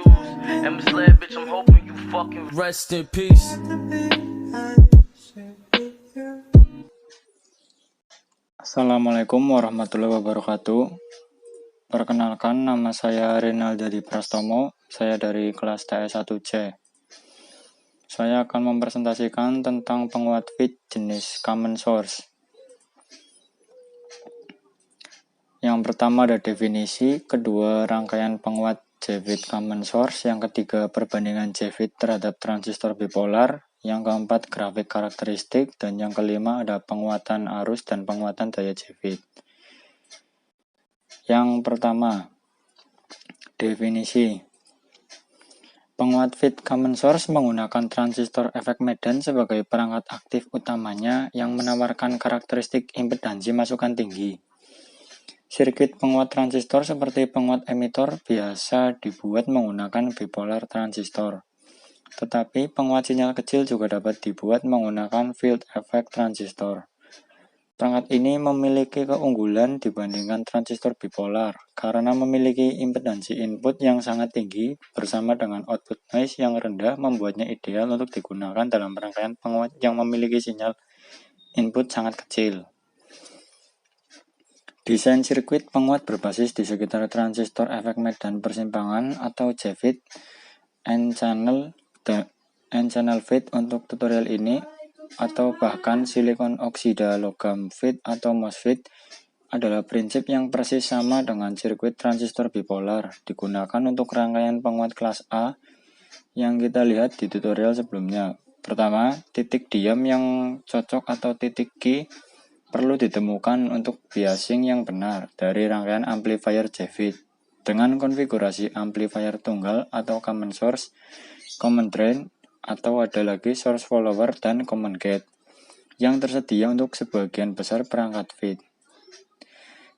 confused and misled, bitch. I'm hoping you fucking rest in peace. Assalamualaikum warahmatullahi wabarakatuh. Perkenalkan, nama saya Rinaldi Prastomo. Saya dari kelas TS1C. Saya akan mempresentasikan tentang penguat feed jenis common source. Yang pertama ada definisi, kedua rangkaian penguat JFET common source, yang ketiga perbandingan JFET terhadap transistor bipolar, yang keempat grafik karakteristik, dan yang kelima ada penguatan arus dan penguatan daya JFET. Yang pertama, definisi. Penguat feed common source menggunakan transistor efek Medan sebagai perangkat aktif utamanya yang menawarkan karakteristik impedansi masukan tinggi. Sirkuit penguat transistor seperti penguat emitor biasa dibuat menggunakan bipolar transistor. Tetapi penguat sinyal kecil juga dapat dibuat menggunakan field effect transistor. Perangkat ini memiliki keunggulan dibandingkan transistor bipolar karena memiliki impedansi input yang sangat tinggi bersama dengan output noise yang rendah, membuatnya ideal untuk digunakan dalam rangkaian penguat yang memiliki sinyal input sangat kecil. Desain sirkuit penguat berbasis di sekitar transistor efek Medan persimpangan atau JFET N-channel FET untuk tutorial ini, atau bahkan silikon oksida logam FET atau MOSFET adalah prinsip yang persis sama dengan sirkuit transistor bipolar digunakan untuk rangkaian penguat kelas A yang kita lihat di tutorial sebelumnya. Pertama, titik diam yang cocok atau titik key perlu ditemukan untuk biasing yang benar dari rangkaian amplifier JFET dengan konfigurasi amplifier tunggal atau common source, common drain, atau ada lagi source follower dan common gate yang tersedia untuk sebagian besar perangkat FET.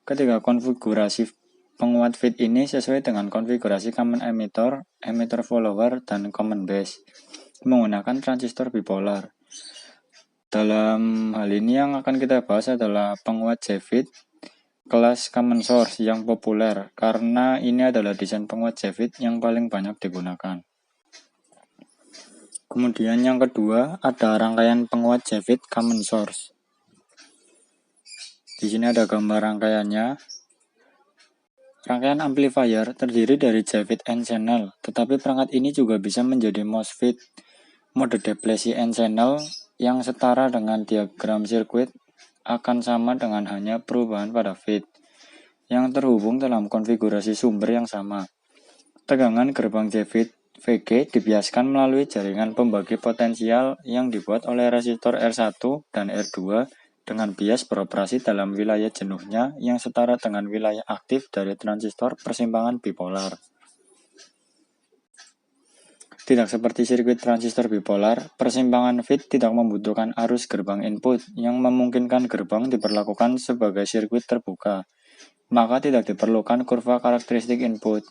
Ketiga konfigurasi penguat FET ini sesuai dengan konfigurasi common emitter, emitter follower, dan common base menggunakan transistor bipolar. Dalam hal ini yang akan kita bahas adalah penguat JFET kelas common source yang populer karena ini adalah desain penguat JFET yang paling banyak digunakan. Kemudian yang kedua ada rangkaian penguat JFET common source. Di sini ada gambar rangkaiannya. Rangkaian amplifier terdiri dari JFET N-channel, tetapi perangkat ini juga bisa menjadi MOSFET mode deplesi N-channel yang setara dengan diagram sirkuit akan sama dengan hanya perubahan pada feed yang terhubung dalam konfigurasi sumber yang sama. Tegangan gerbang JFET VG dibiaskan melalui jaringan pembagi potensial yang dibuat oleh resistor R1 dan R2 dengan bias beroperasi dalam wilayah jenuhnya yang setara dengan wilayah aktif dari transistor persimpangan bipolar. Tidak seperti sirkuit transistor bipolar, persimpangan FET tidak membutuhkan arus gerbang input yang memungkinkan gerbang diperlakukan sebagai sirkuit terbuka, maka tidak diperlukan kurva karakteristik input.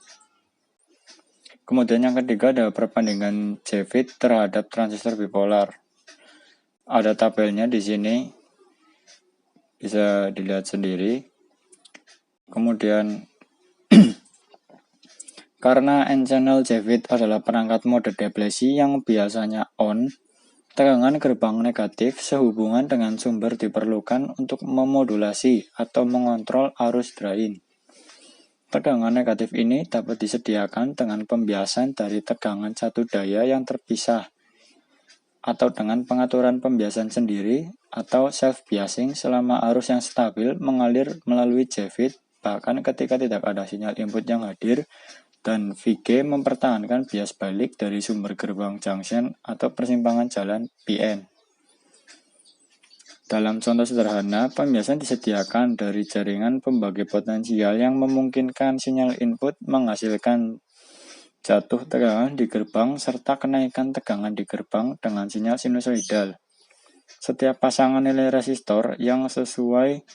Kemudian yang ketiga ada perbandingan JFET terhadap transistor bipolar. Ada tabelnya di sini, bisa dilihat sendiri. Kemudian karena N-channel JFET adalah perangkat mode deplesi yang biasanya on, tegangan gerbang negatif sehubungan dengan sumber diperlukan untuk memodulasi atau mengontrol arus drain. Tegangan negatif ini dapat disediakan dengan pembiasan dari tegangan satu daya yang terpisah, atau dengan pengaturan pembiasan sendiri atau self-biasing selama arus yang stabil mengalir melalui JFET bahkan ketika tidak ada sinyal input yang hadir, dan VG mempertahankan bias balik dari sumber gerbang junction atau persimpangan jalan PN. Dalam contoh sederhana, pembiasan disediakan dari jaringan pembagi potensial yang memungkinkan sinyal input menghasilkan jatuh tegangan di gerbang serta kenaikan tegangan di gerbang dengan sinyal sinusoidal. Setiap pasangan nilai resistor yang sesuai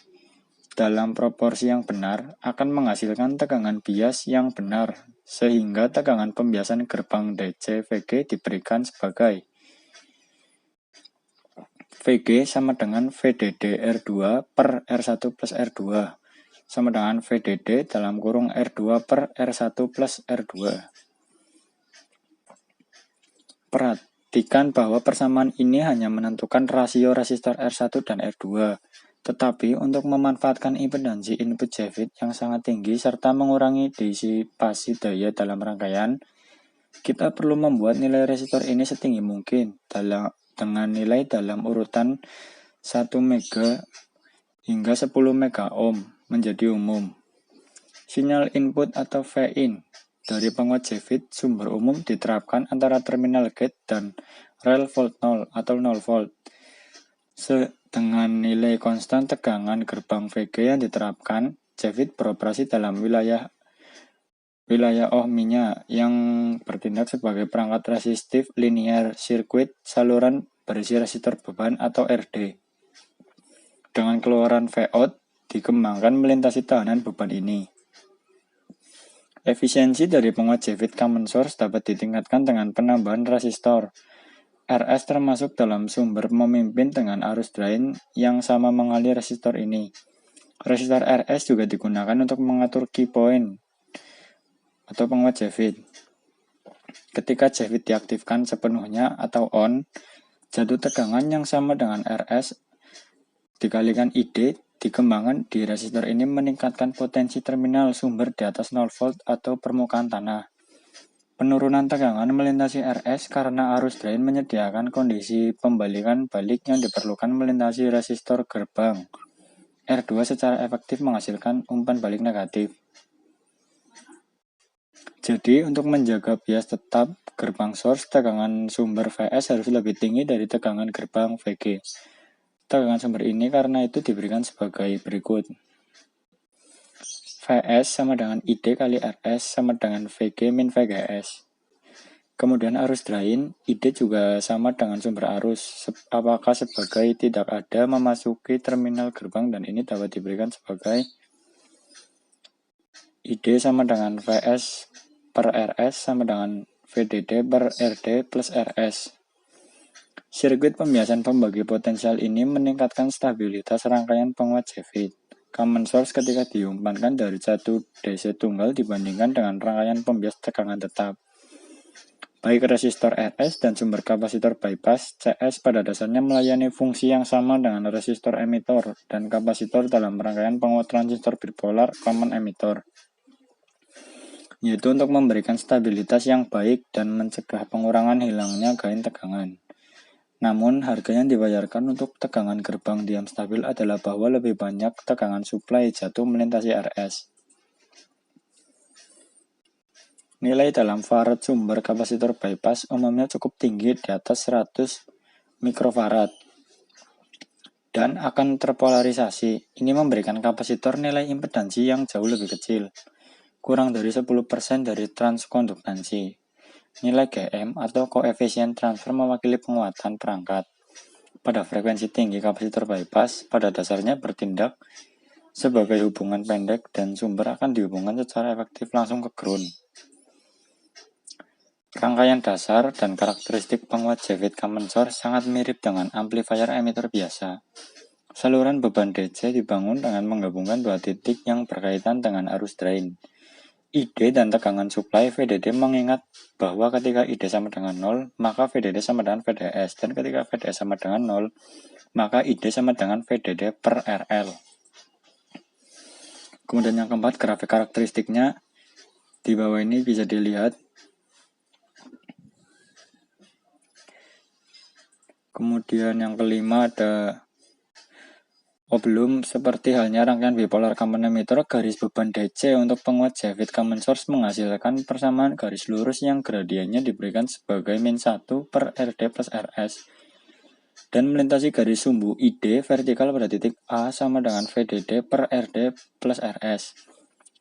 dalam proporsi yang benar akan menghasilkan tegangan bias yang benar, sehingga tegangan pembiasan gerbang DC VG diberikan sebagai VG sama dengan VDD R2 per R1 plus R2 sama dengan VDD dalam kurung R2 per R1 plus R2. Perhatikan bahwa persamaan ini hanya menentukan rasio resistor R1 dan R2. Tetapi untuk memanfaatkan impedansi input JFET yang sangat tinggi serta mengurangi disipasi daya dalam rangkaian, kita perlu membuat nilai resistor ini setinggi mungkin dengan nilai dalam urutan 1 mega hingga 10 mega ohm menjadi umum. Sinyal input atau V-in dari penguat JFET sumber umum diterapkan antara terminal gate dan rel volt 0 atau 0 volt. Dengan nilai konstan tegangan gerbang VG yang diterapkan, JFET beroperasi dalam wilayah ohminya yang bertindak sebagai perangkat resistif linear circuit saluran berisi resistor beban atau RD. Dengan keluaran Vout dikembangkan melintasi tahanan beban ini. Efisiensi dari penguat JFET common source dapat ditingkatkan dengan penambahan resistor. RS termasuk dalam sumber memimpin dengan arus drain yang sama mengalir resistor ini. Resistor RS juga digunakan untuk mengatur key point atau penguat JFET. Ketika JFET diaktifkan sepenuhnya atau on, jatuh tegangan yang sama dengan RS dikalikan ID dikembangkan di resistor ini meningkatkan potensi terminal sumber di atas 0 volt atau permukaan tanah. Penurunan tegangan melintasi RS karena arus drain menyediakan kondisi pembalikan balik yang diperlukan melintasi resistor gerbang. R2 secara efektif menghasilkan umpan balik negatif. Jadi, untuk menjaga bias tetap gerbang source, tegangan sumber VS harus lebih tinggi dari tegangan gerbang VG. Tegangan sumber ini karena itu diberikan sebagai berikut. VS sama dengan ID kali RS sama dengan VG min VGS. Kemudian arus drain, ID juga sama dengan sumber arus, apakah sebagai tidak ada memasuki terminal gerbang dan ini dapat diberikan sebagai ID sama dengan VS per RS sama dengan VDD per RD plus RS. Sirkuit pembiasan pembagi potensial ini meningkatkan stabilitas rangkaian penguat JFET common source ketika diumpankan dari satu DC tunggal dibandingkan dengan rangkaian pembias tegangan tetap. Baik resistor RS dan sumber kapasitor bypass CS pada dasarnya melayani fungsi yang sama dengan resistor emitor dan kapasitor dalam rangkaian penguat transistor bipolar common emitter, yaitu untuk memberikan stabilitas yang baik dan mencegah pengurangan hilangnya gain tegangan. Namun, harga yang dibayarkan untuk tegangan gerbang diam stabil adalah bahwa lebih banyak tegangan suplai jatuh melintasi RS. Nilai dalam farad sumber kapasitor bypass umumnya cukup tinggi di atas 100 mikrofarad dan akan terpolarisasi. Ini memberikan kapasitor nilai impedansi yang jauh lebih kecil, kurang dari 10% dari transkonduktansi. Nilai GM atau koefisien transfer mewakili penguatan perangkat. Pada frekuensi tinggi kapasitor bypass pada dasarnya bertindak sebagai hubungan pendek dan sumber akan dihubungkan secara efektif langsung ke ground. Rangkaian dasar dan karakteristik penguat JFET common source sangat mirip dengan amplifier emitter biasa. Saluran beban DC dibangun dengan menggabungkan dua titik yang berkaitan dengan arus drain. ID dan tegangan suplai VDD mengingat bahwa ketika ID sama dengan 0, maka VDD sama dengan VDS, dan ketika VDS sama dengan 0, maka ID sama dengan VDD per RL. Kemudian yang keempat, grafik karakteristiknya di bawah ini bisa dilihat. Kemudian yang kelima ada seperti halnya rangkaian bipolar common emitter, garis beban DC untuk penguat JFET common source menghasilkan persamaan garis lurus yang gradiennya diberikan sebagai min 1 per RD plus RS dan melintasi garis sumbu ID vertikal pada titik A sama dengan VDD per RD plus RS.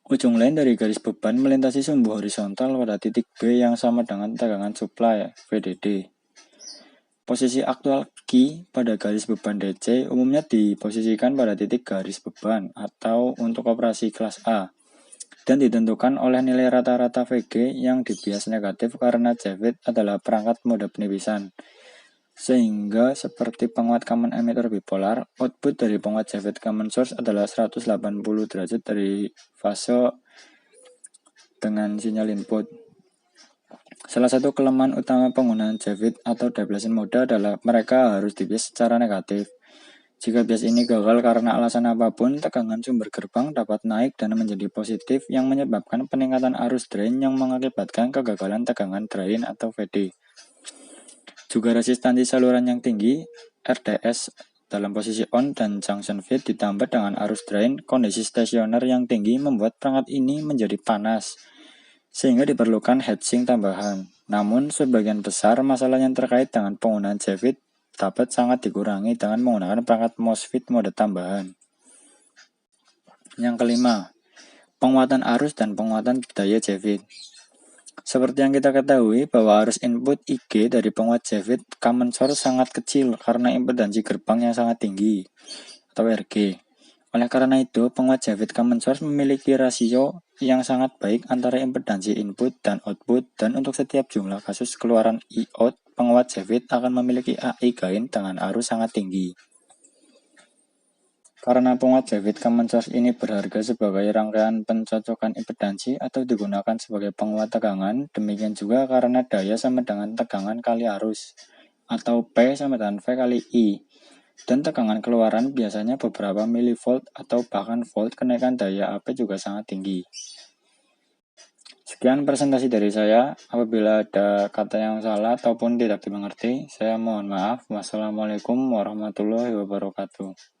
Ujung lain dari garis beban melintasi sumbu horizontal pada titik B yang sama dengan tegangan supply VDD. Posisi aktual key pada garis beban DC umumnya diposisikan pada titik garis beban atau untuk operasi kelas A dan ditentukan oleh nilai rata-rata VG yang dibias negatif karena JFET adalah perangkat mode penipisan. Sehingga seperti penguat common emitter bipolar, output dari penguat JFET common source adalah 180 derajat dari fase dengan sinyal input. Salah satu kelemahan utama penggunaan JAVID atau depletion mode adalah mereka harus dibias secara negatif. Jika bias ini gagal karena alasan apapun, tegangan sumber gerbang dapat naik dan menjadi positif yang menyebabkan peningkatan arus drain yang mengakibatkan kegagalan tegangan drain atau VD. Juga resistansi saluran yang tinggi, RDS dalam posisi on dan junction feed ditambah dengan arus drain, kondisi stasioner yang tinggi membuat perangkat ini menjadi panas, sehingga diperlukan heatsink tambahan. Namun, sebagian besar masalah yang terkait dengan penggunaan JAVID dapat sangat dikurangi dengan menggunakan perangkat MOSFET mode tambahan. Yang kelima, penguatan arus dan penguatan daya JAVID. Seperti yang kita ketahui bahwa arus input IG dari penguat JAVID common source sangat kecil karena impedansi gerbang yang sangat tinggi atau RG. Oleh karena itu, penguat JAVID common source memiliki rasio yang sangat baik antara impedansi input dan output, dan untuk setiap jumlah kasus keluaran I-out, penguat JAVID akan memiliki AI gain dengan arus sangat tinggi. Karena penguat JAVID common source ini berharga sebagai rangkaian pencocokan impedansi atau digunakan sebagai penguat tegangan, demikian juga karena daya sama dengan tegangan kali arus, atau P sama dengan V kali I. Dan tegangan keluaran biasanya beberapa milivolt atau bahkan volt, kenaikan daya AP juga sangat tinggi. Sekian presentasi dari saya. Apabila ada kata yang salah ataupun tidak dimengerti, saya mohon maaf. Wassalamualaikum warahmatullahi wabarakatuh.